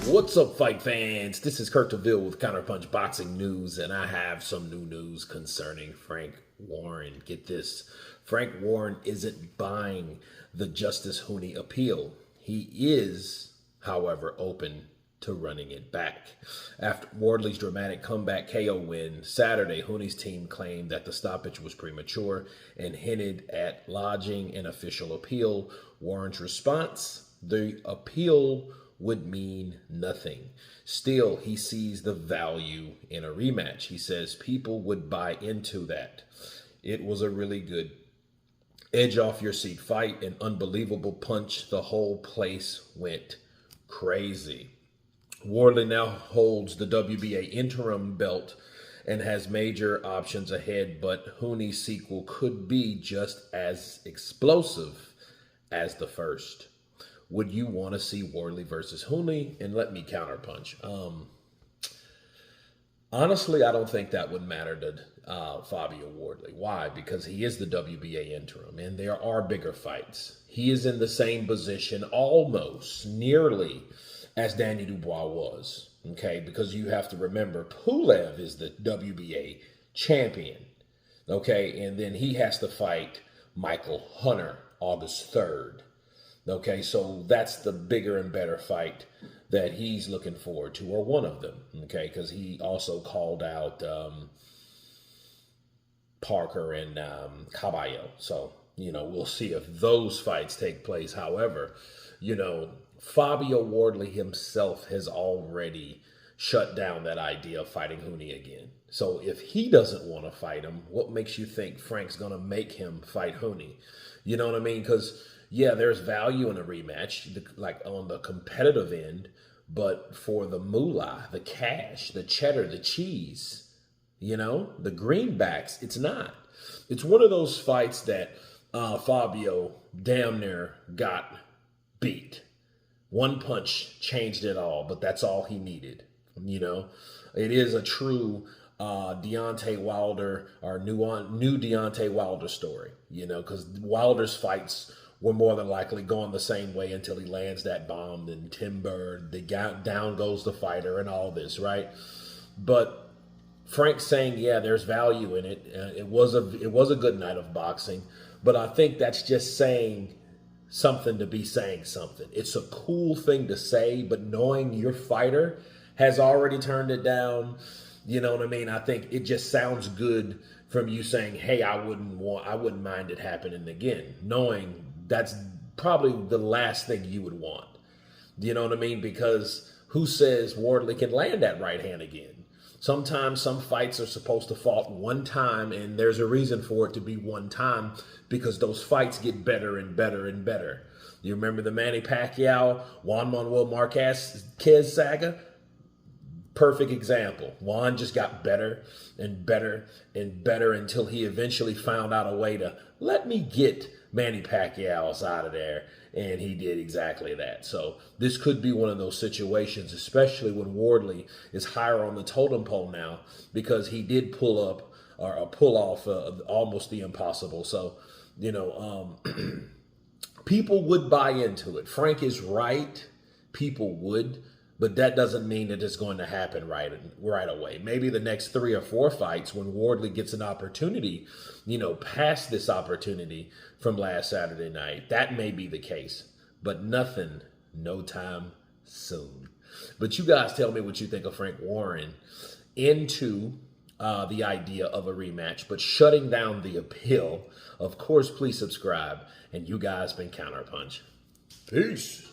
What's up, fight fans? This is Kurt DeVille with Counterpunch Boxing News, and I have some new news concerning Frank Warren. Get this. Frank Warren isn't buying the Justice Huni appeal. He is, however, open to running it back. After Wardley's dramatic comeback KO win Saturday, Huni's team claimed that the stoppage was premature and hinted at lodging an official appeal. Warren's response: the appeal would mean nothing. Still, he sees the value in a rematch. He says people would buy into that. It was a really good edge off your seat fight, an unbelievable punch. The whole place went crazy. Wardley now holds the WBA interim belt and has major options ahead, but Huni's sequel could be just as explosive as the first. Would you want to see Wardley versus Huni? And let me counterpunch. Honestly, I don't think that would matter to Fabio Wardley. Why? Because he is the WBA interim, and there are bigger fights. He is in the same position, almost, nearly, as Daniel Dubois was. Okay, because you have to remember, Pulev is the WBA champion. Okay, and then he has to fight Michael Hunter August 3rd. Okay, so that's the bigger and better fight that he's looking forward to, or one of them, okay, because he also called out Parker and Caballo. So, we'll see if those fights take place. However, Fabio Wardley himself has already shut down that idea of fighting Huni again. So if he doesn't want to fight him, what makes you think Frank's going to make him fight Huni? You know what I mean? Because yeah, there's value in a rematch, like on the competitive end, but for the moolah, the cash, the cheddar, the cheese, the greenbacks, it's not. It's one of those fights that Fabio damn near got beat. One punch changed it all, but that's all he needed. It is a true Deontay Wilder or new Deontay Wilder story, because Wilder's fights were more than likely going the same way until he lands that bomb and timber, down goes the fighter and all this, right? But Frank's saying, yeah, there's value in it. It was a good night of boxing, but I think that's just saying something to be saying something. It's a cool thing to say, but knowing your fighter has already turned it down, you know what I mean? I think it just sounds good from you saying, hey, I wouldn't mind it happening again, knowing that's probably the last thing you would want. You know what I mean? Because who says Wardley can land that right hand again? Sometimes some fights are supposed to fall one time, and there's a reason for it to be one time, because those fights get better and better and better. You remember the Manny Pacquiao, Juan Manuel Marquez saga? Perfect example. Juan just got better and better and better until he eventually found out a way to let me get Manny Pacquiao out of there, and he did exactly that. So this could be one of those situations, especially when Wardley is higher on the totem pole now, because he did pull off almost the impossible. So, people would buy into it. Frank is right. People would. But that doesn't mean that it's going to happen right away. Maybe the next 3 or 4 fights, when Wardley gets an opportunity, past this opportunity from last Saturday night, that may be the case. But nothing, no time soon. But you guys tell me what you think of Frank Warren into the idea of a rematch, but shutting down the appeal. Of course, please subscribe. And you guys been Counterpunch. Peace.